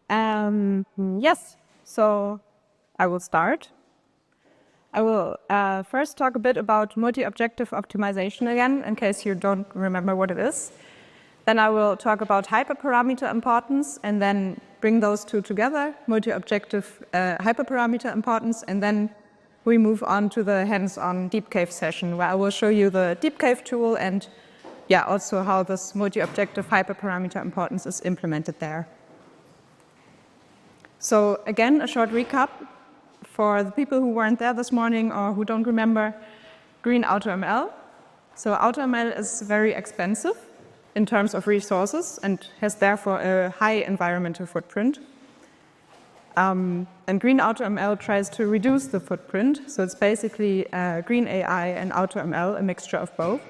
Yes, so I will start. I will first talk a bit about multi-objective optimization again, in case you don't remember what it is. Then I will talk about hyperparameter importance and then bring those two together, multi-objective hyperparameter importance, and then we move on to the hands-on DeepCAVE session, where I will show you the DeepCAVE tool and also how this multi-objective hyperparameter importance is implemented there. So again, a short recap for the people who weren't there this morning or who don't remember green AutoML. So AutoML is very expensive in terms of resources and has therefore a high environmental footprint. And green AutoML tries to reduce the footprint. So it's basically green AI and AutoML, a mixture of both.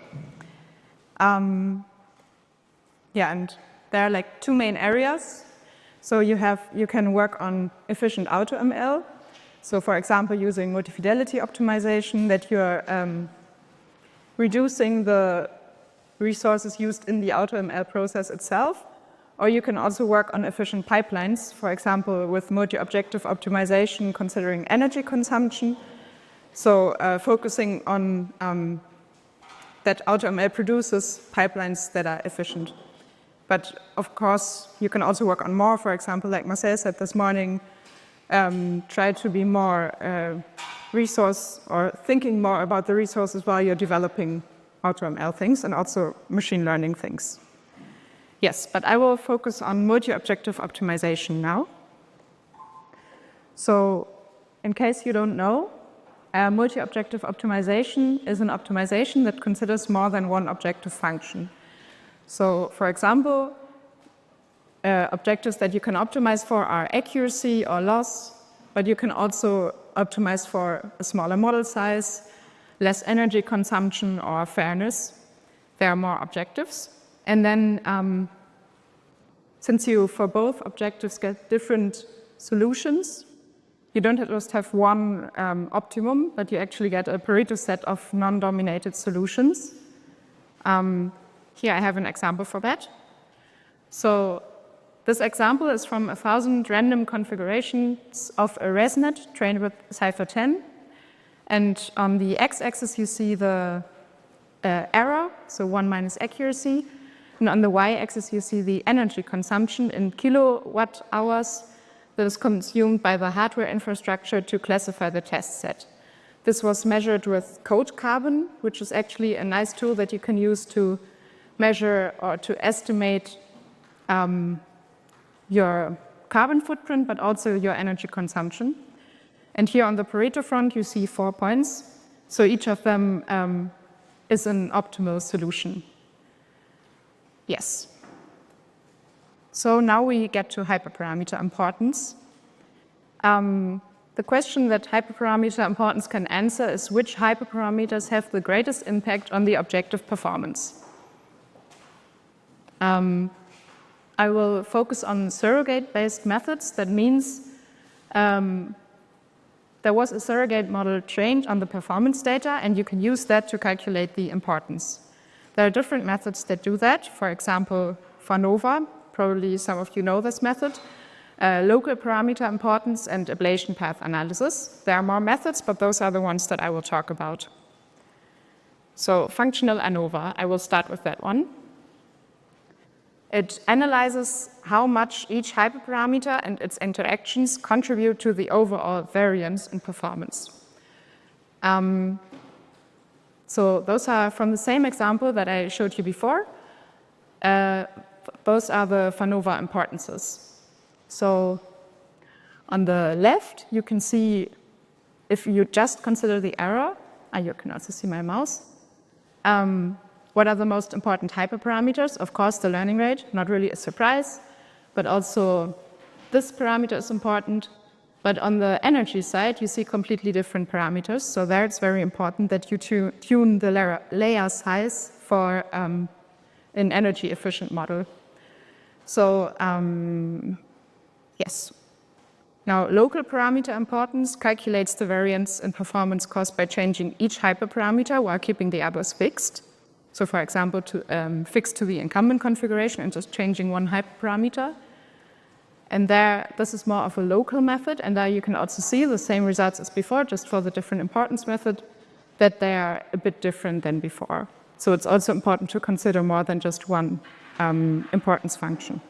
And there are like two main areas. So you can work on efficient AutoML. So for example, using multi-fidelity optimization, that you're reducing the resources used in the AutoML process itself. Or you can also work on efficient pipelines, for example, with multi-objective optimization, considering energy consumption. So focusing on that AutoML produces pipelines that are efficient. But of course, you can also work on more, for example, like Marcel said this morning, try to be more resource or thinking more about the resources while you're developing AutoML things and also machine learning things. Yes, but I will focus on multi-objective optimization now. So in case you don't know, multi-objective optimization is an optimization that considers more than one objective function. So for example, objectives that you can optimize for are accuracy or loss, but you can also optimize for a smaller model size, less energy consumption, or fairness. There are more objectives. And then since you, for both objectives, get different solutions, you don't just have one optimum, but you actually get a Pareto set of non-dominated solutions. Here I have an example for that. So this example is from 1,000 random configurations of a ResNet trained with Cypher 10. And on the x-axis, you see the error, so 1 minus accuracy. And on the y-axis, you see the energy consumption in kilowatt hours that is consumed by the hardware infrastructure to classify the test set. This was measured with CodeCarbon, which is actually a nice tool that you can use to measure or to estimate your carbon footprint, but also your energy consumption. And here on the Pareto front, you see 4 points. So each of them is an optimal solution. Yes. So now we get to hyperparameter importance. The question that hyperparameter importance can answer is which hyperparameters have the greatest impact on the objective performance. I will focus on surrogate-based methods. That means there was a surrogate model trained on the performance data, and you can use that to calculate the importance. There are different methods that do that. For example, FANOVA, probably some of you know this method, local parameter importance and ablation path analysis. There are more methods, but those are the ones that I will talk about. So functional ANOVA, I will start with that one. It analyzes how much each hyperparameter and its interactions contribute to the overall variance in performance. So those are from the same example that I showed you before. Those are the FANOVA importances. So on the left, you can see if you just consider the error, you can also see my mouse. What are the most important hyperparameters? Of course, the learning rate, not really a surprise, but also this parameter is important. But on the energy side, you see completely different parameters. So there it's very important that you tune the layer size for an energy efficient model. So yes. Now, local parameter importance calculates the variance in performance caused by changing each hyperparameter while keeping the others fixed. So for example, fixed to the incumbent configuration and just changing one hyperparameter. And there, this is more of a local method, and there you can also see the same results as before, just for the different importance method, that they are a bit different than before. So it's also important to consider more than just one importance function.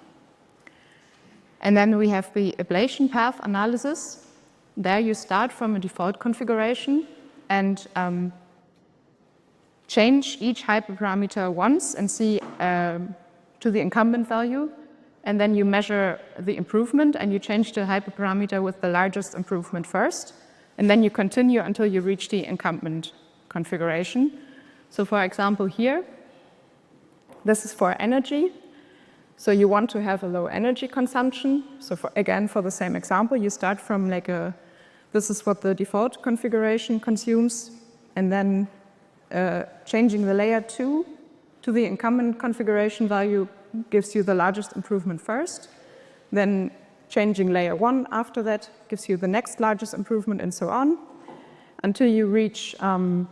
And then we have the ablation path analysis. There you start from a default configuration and change each hyperparameter once and see to the incumbent value. And then you measure the improvement and you change the hyperparameter with the largest improvement first. And then you continue until you reach the incumbent configuration. So for example here, this is for energy. So you want to have a low energy consumption. So again, for the same example, you start from this is what the default configuration consumes. And then changing the layer 2 to the incumbent configuration value gives you the largest improvement first. Then changing layer 1 after that gives you the next largest improvement, and so on, until you reach the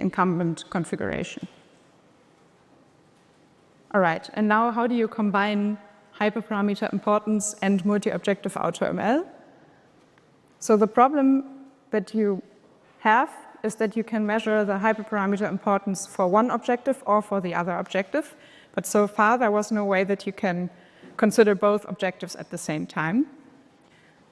incumbent configuration. All right, and now how do you combine hyperparameter importance and multi-objective AutoML? So the problem that you have is that you can measure the hyperparameter importance for one objective or for the other objective. But so far, there was no way that you can consider both objectives at the same time.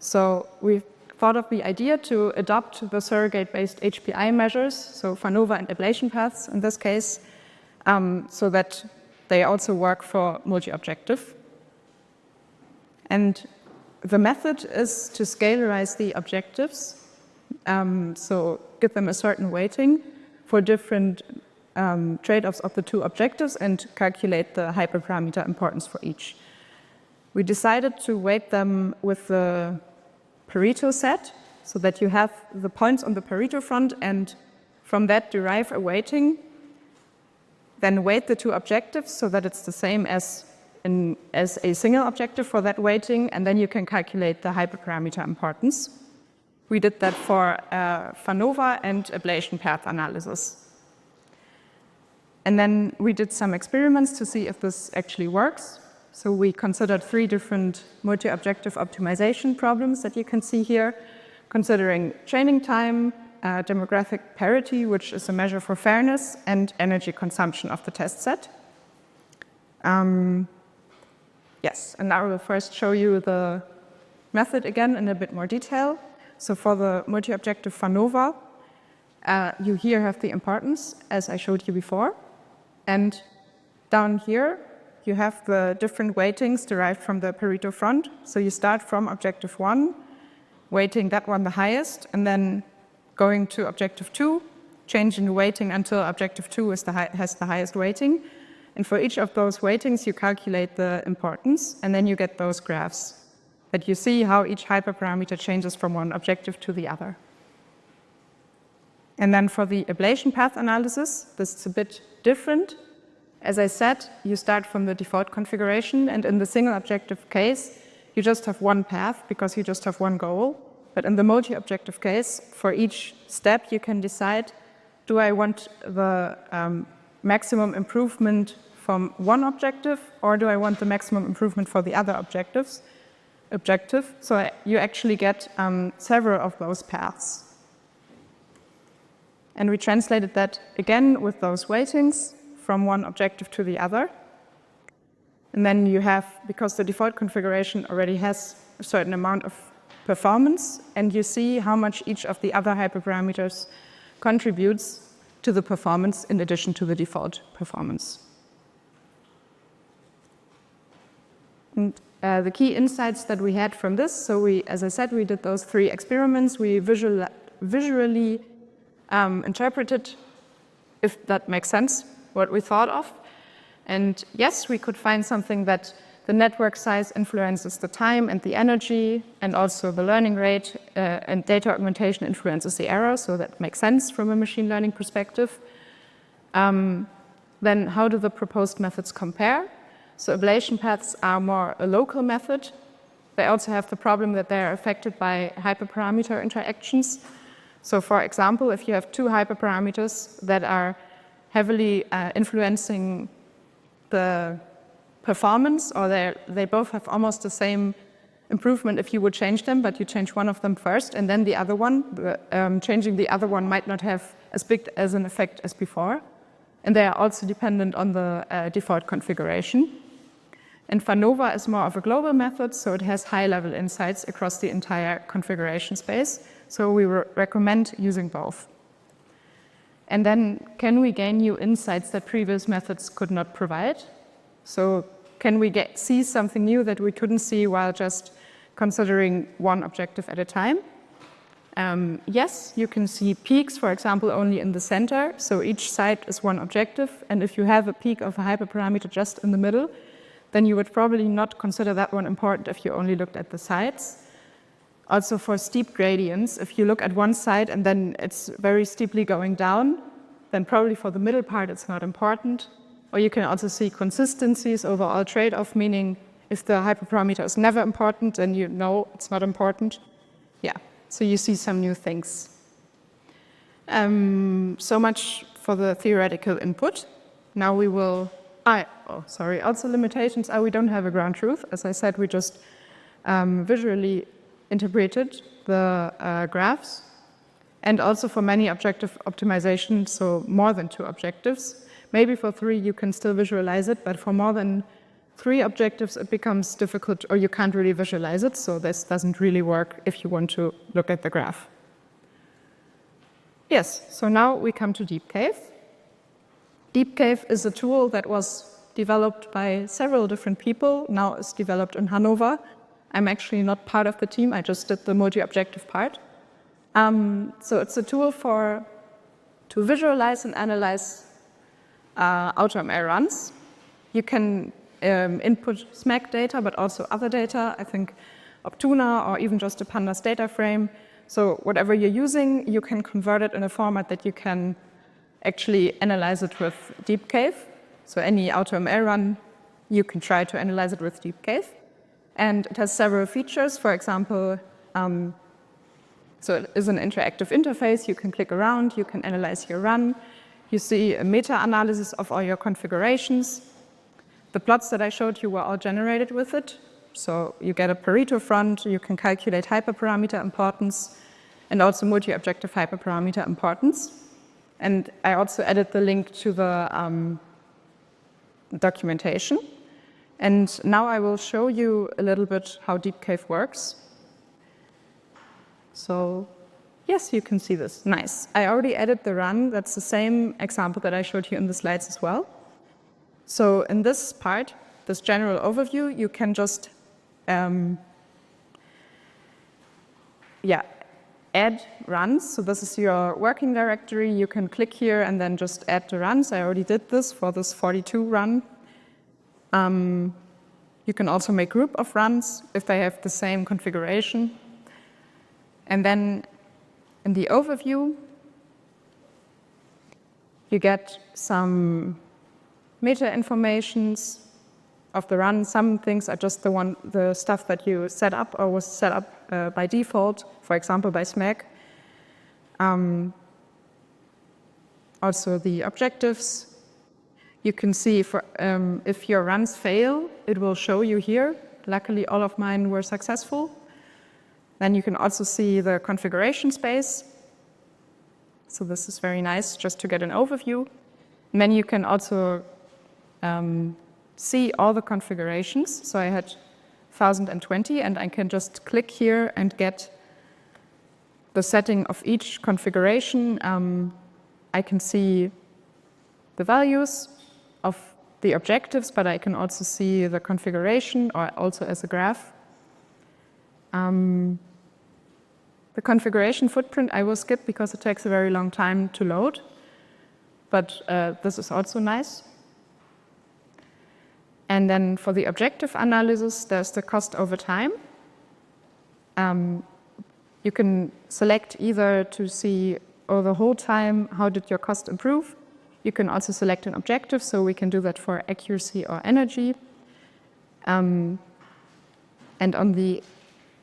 So we thought of the idea to adopt the surrogate-based HPI measures, so FANOVA and ablation paths in this case, so that they also work for multi-objective. And the method is to scalarize the objectives, so give them a certain weighting for different trade-offs of the two objectives and calculate the hyperparameter importance for each. We decided to weight them with the Pareto set, so that you have the points on the Pareto front and from that derive a weighting, then weight the two objectives so that it's the same as a single objective for that weighting, and then you can calculate the hyperparameter importance. We did that for FANOVA and ablation path analysis. And then we did some experiments to see if this actually works. So we considered 3 different multi-objective optimization problems that you can see here, considering training time, demographic parity, which is a measure for fairness, and energy consumption of the test set. Yes, and now I will first show you the method again in a bit more detail. So for the multi-objective FANOVA, you here have the importance, as I showed you before. And down here, you have the different weightings derived from the Pareto front. So you start from objective 1, weighting that one the highest, and then going to objective 2, changing the weighting until objective 2 has the highest weighting. And for each of those weightings, you calculate the importance, and then you get those graphs. But you see how each hyperparameter changes from one objective to the other. And then for the ablation path analysis, this is a bit different. As I said, you start from the default configuration, and in the single objective case, you just have one path because you just have one goal. But in the multi-objective case, for each step, you can decide, do I want the maximum improvement from one objective, or do I want the maximum improvement for the other objective? So you actually get several of those paths. And we translated that again with those weightings from one objective to the other. And then you have, because the default configuration already has a certain amount of performance, and you see how much each of the other hyperparameters contributes to the performance in addition to the default performance. And the key insights that we had from this, so as I said, we did those 3 experiments. We visually interpreted, if that makes sense, what we thought of. And yes, we could find something that the network size influences the time and the energy, and also the learning rate and data augmentation influences the error, so that makes sense from a machine learning perspective. Then how do the proposed methods compare? So ablation paths are more a local method. They also have the problem that they are affected by hyperparameter interactions. So for example, if you have 2 hyperparameters that are heavily influencing the performance, or they both have almost the same improvement if you would change them, but you change one of them first, and then the other one, changing the other one might not have as big as an effect as before. And they are also dependent on the default configuration. And FANOVA is more of a global method, so it has high-level insights across the entire configuration space. So we recommend using both. And then, can we gain new insights that previous methods could not provide? So can we see something new that we couldn't see while just considering one objective at a time? Yes, you can see peaks, for example, only in the center. So each side is one objective. And if you have a peak of a hyperparameter just in the middle, then you would probably not consider that one important if you only looked at the sides. Also for steep gradients, if you look at one side and then it's very steeply going down, then probably for the middle part it's not important. Or you can also see consistencies, overall trade-off, meaning if the hyperparameter is never important, then you know it's not important. Yeah, so you see some new things. So much for the theoretical input. Now we will, also limitations are we don't have a ground truth. As I said, we just visually interpreted the graphs. And also for many objective optimizations, so more than 2 objectives. Maybe for 3 you can still visualize it, but for more than 3 objectives it becomes difficult, or you can't really visualize it, so this doesn't really work if you want to look at the graph. Yes, so now we come to DeepCAVE. DeepCAVE is a tool that was developed by several different people, now it's developed in Hanover. I'm actually not part of the team, I just did the multi-objective part. So it's a tool to visualize and analyze AutoML runs. You can input SMAC data, but also other data, I think Optuna or even just a pandas data frame. So whatever you're using, you can convert it in a format that you can actually analyze it with DeepCAVE. So any AutoML run, you can try to analyze it with DeepCAVE. And it has several features. For example, so it is an interactive interface. You can click around, you can analyze your run. You see a meta-analysis of all your configurations. The plots that I showed you were all generated with it. So you get a Pareto front, you can calculate hyperparameter importance, and also multi-objective hyperparameter importance. And I also added the link to the documentation. And now I will show you a little bit how DeepCAVE works. So yes, you can see this. Nice. I already added the run. That's the same example that I showed you in the slides as well. So in this part, this general overview, you can just add runs. So this is your working directory. You can click here and then just add the runs. I already did this for this 42 run. You can also make group of runs if they have the same configuration. And then in the overview, you get some meta informations of the run. Some things are just the stuff that you set up or was set up by default, for example, by SMAC. Also the objectives. You can see if your runs fail, it will show you here. Luckily, all of mine were successful. Then you can also see the configuration space. So this is very nice just to get an overview. And then you can also see all the configurations. So I had 1020, and I can just click here and get the setting of each configuration. I can see the values of the objectives, but I can also see the configuration, or also as a graph. The configuration footprint I will skip because it takes a very long time to load, but this is also nice. And then for the objective analysis, there's the cost over time. You can select either to see over the whole time how did your cost improve. You can also select an objective, so we can do that for accuracy or energy. And on the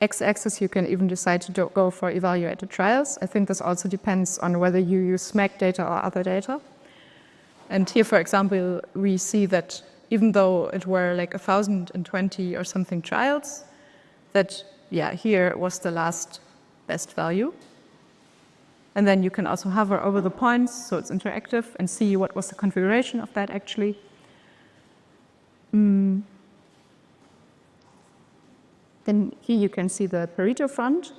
x-axis, you can even decide to go for evaluated trials. I think this also depends on whether you use SMAC data or other data. And here, for example, we see that even though it were like 1,020 or something trials, that, yeah, here was the last best value. And then you can also hover over the points, so it's interactive, and see what was the configuration of that actually. Then here you can see the Pareto front.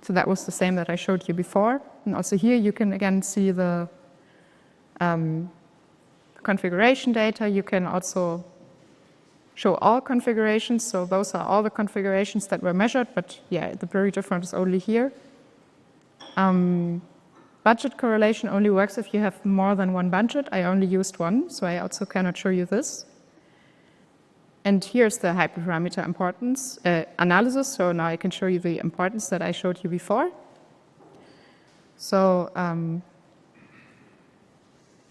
So that was the same that I showed you before. And also here you can again see the configuration data. You can also show all configurations. So those are all the configurations that were measured, but yeah, the Pareto front is only here. Budget correlation only works if you have more than one budget. I only used one, so I also cannot show you this. And here's the hyperparameter importance analysis. So now I can show you the importance that I showed you before. So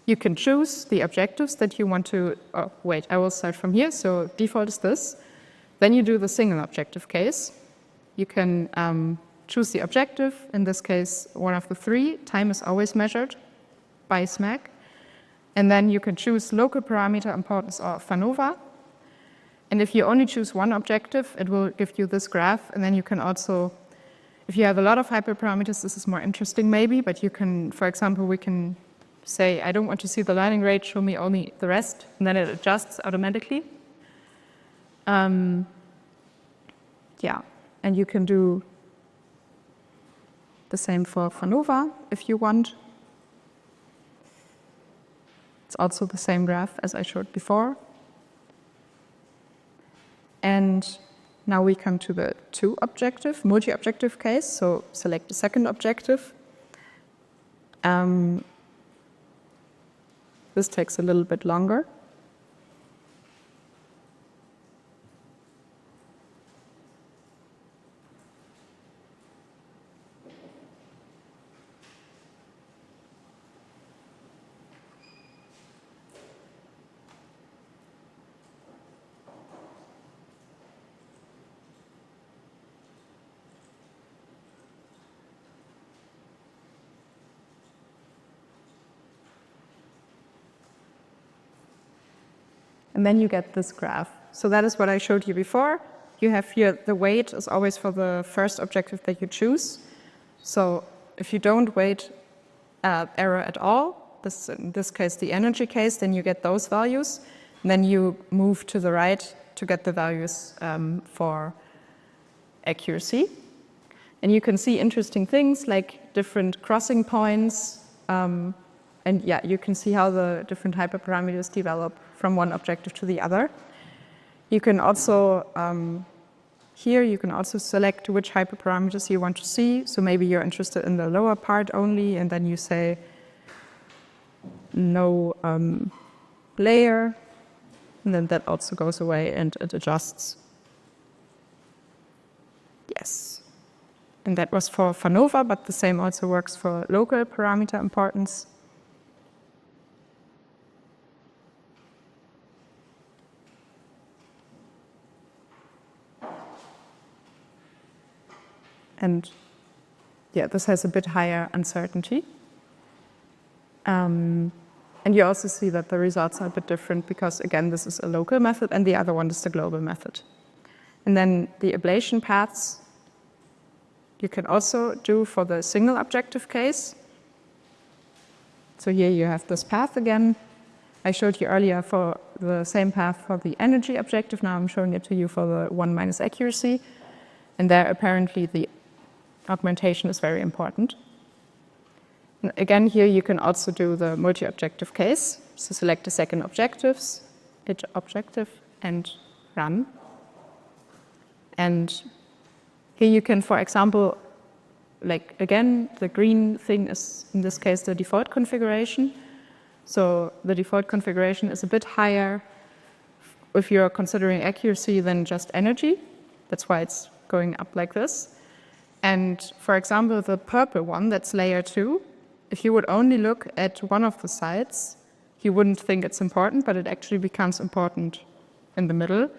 you can choose the objectives that you want to, oh, wait, I will start from here. So default is this. Then you do the single objective case. You can choose the objective, in this case, one of the three. Time is always measured by SMAC. And then you can choose local parameter importance or FANOVA. And if you only choose one objective, it will give you this graph. And then you can also, if you have a lot of hyperparameters, this is more interesting maybe, but you can, for example, we can say, I don't want to see the learning rate, show me only the rest, and then it adjusts automatically. Yeah, and you can do the same for FANOVA if you want. It's also the same graph as I showed before. And now we come to the two-objective, multi-objective case. So select the second objective. This takes a little bit longer. And then you get this graph. So that is what I showed you before. You have here the weight is always for the first objective that you choose. So if you don't weight error at all, this in this case the energy case, then you get those values. And then you move to the right to get the values for accuracy. And you can see interesting things like different crossing points. And yeah, you can see how the different hyperparameters develop from one objective to the other. You can also, here you can also select which hyperparameters you want to see. So maybe you're interested in the lower part only, and then you say no layer, and then that also goes away and it adjusts. Yes. And that was for FANOVA, but the same also works for local parameter importance. And yeah, this has a bit higher uncertainty. And you also see that the results are a bit different because, again, this is a local method and the other one is the global method. And then the ablation paths you can also do for the single objective case. So here you have this path again. I showed you earlier for the same path for the energy objective. Now I'm showing it to you for the 1- accuracy. And there apparently the augmentation is very important. And again, here you can also do the multi-objective case. So select the second objective, and run. And here you can, for example, like again, the green thing is in this case the default configuration. So the default configuration is a bit higher if you're considering accuracy than just energy. That's why it's going up like this. And for example, the purple one, that's layer 2, if you would only look at one of the sides, you wouldn't think it's important, but it actually becomes important in the middle.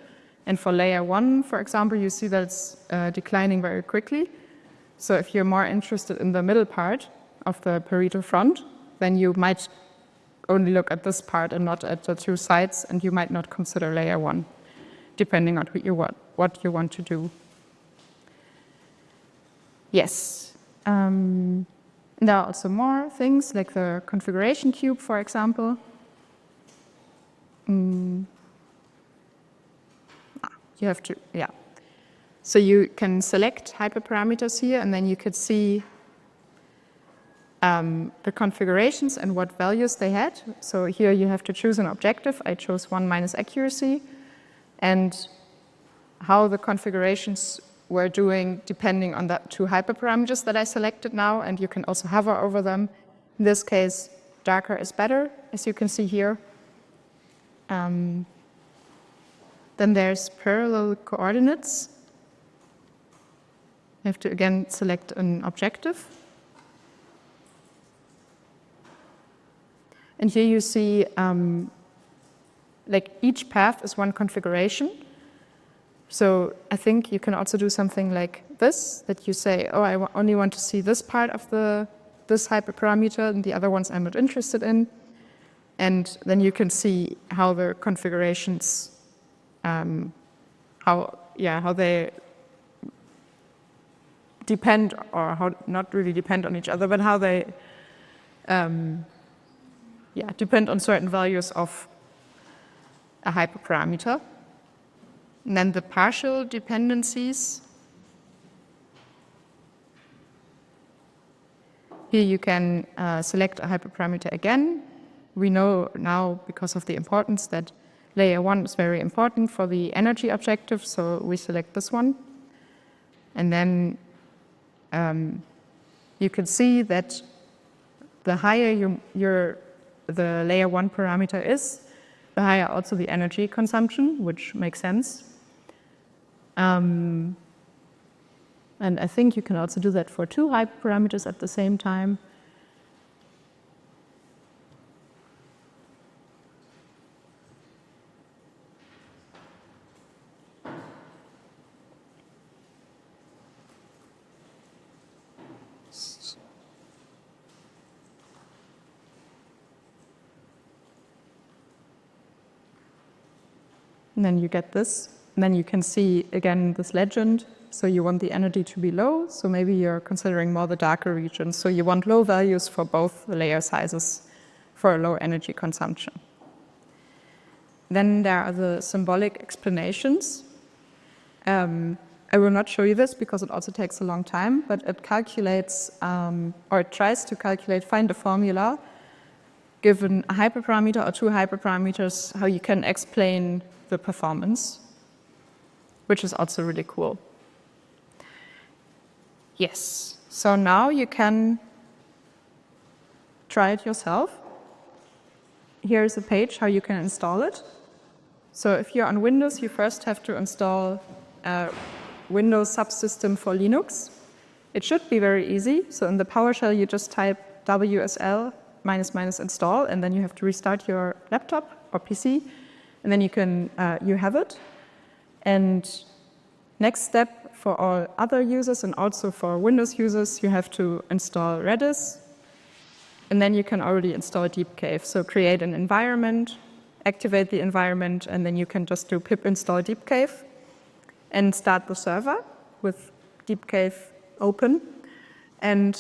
And for layer 1, for example, you see that it's declining very quickly. So if you're more interested in the middle part of the Pareto front, then you might only look at this part and not at the two sides, and you might not consider layer 1, depending on what you want to do. Yes. There are also more things, like the configuration cube, for example. You have to, yeah. So you can select hyperparameters here, and then you could see the configurations and what values they had. So here you have to choose an objective. I chose 1 minus accuracy, and how the configurations were doing depending on the two hyperparameters that I selected now, and you can also hover over them. In this case, darker is better, as you can see here. Then there's parallel coordinates. You have to again select an objective. And here you see like each path is one configuration. So I think you can also do something like this, that you say, oh, I only want to see this part of this hyperparameter, and the other ones I'm not interested in. And then you can see how the configurations, how they depend, or how not really depend on each other, but how they depend on certain values of a hyperparameter. And then the partial dependencies. Here you can select a hyperparameter again. We know now, because of the importance, that layer 1 is very important for the energy objective, so we select this one. And then you can see that the higher the layer 1 parameter is, the higher also the energy consumption, which makes sense. And I think you can also do that for 2 hyperparameters at the same time. And then you get this. And then you can see, again, this legend. So you want the energy to be low, so maybe you're considering more the darker regions. So you want low values for both the layer sizes for a low energy consumption. Then there are the symbolic explanations. I will not show you this because it also takes a long time, but it calculates, or it tries to calculate, find a formula given a hyperparameter or 2 hyperparameters, how you can explain the performance, which is also really cool. Yes, so now you can try it yourself. Here's a page how you can install it. So if you're on Windows, you first have to install a Windows subsystem for Linux. It should be very easy. So in the PowerShell, you just type WSL -- install, and then you have to restart your laptop or PC, and then you have it. And next step, for all other users and also for Windows users, you have to install Redis, and then you can already install DeepCAVE. So create an environment, activate the environment, and then you can just do pip install DeepCAVE and start the server with DeepCAVE open. And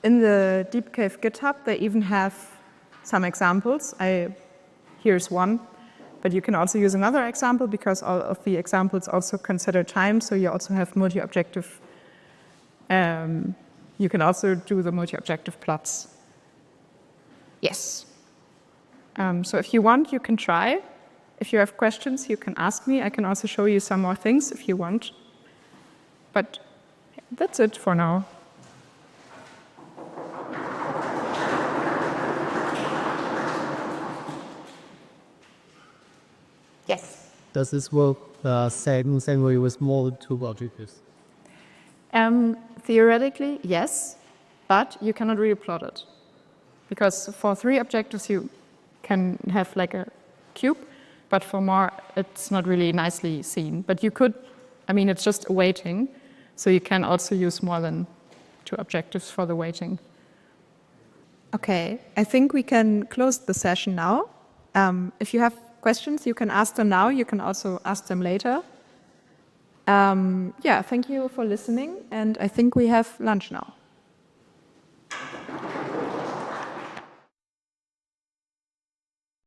in the DeepCAVE GitHub, they even have some examples. Here's one. But you can also use another example, because all of the examples also consider time, so you also have multi-objective. You can also do the multi-objective plots. Yes. So if you want, you can try. If you have questions, you can ask me. I can also show you some more things if you want. But that's it for now. Yes. Does this work same way with more than 2 objectives? Theoretically, yes, but you cannot really plot it. Because for 3 objectives, you can have like a cube, but for more, it's not really nicely seen. But you could, it's just a weighting, so you can also use more than 2 objectives for the weighting. Okay, I think we can close the session now. If you have questions, you can ask them now. You can also ask them later. Yeah, thank you for listening, and I think we have lunch now.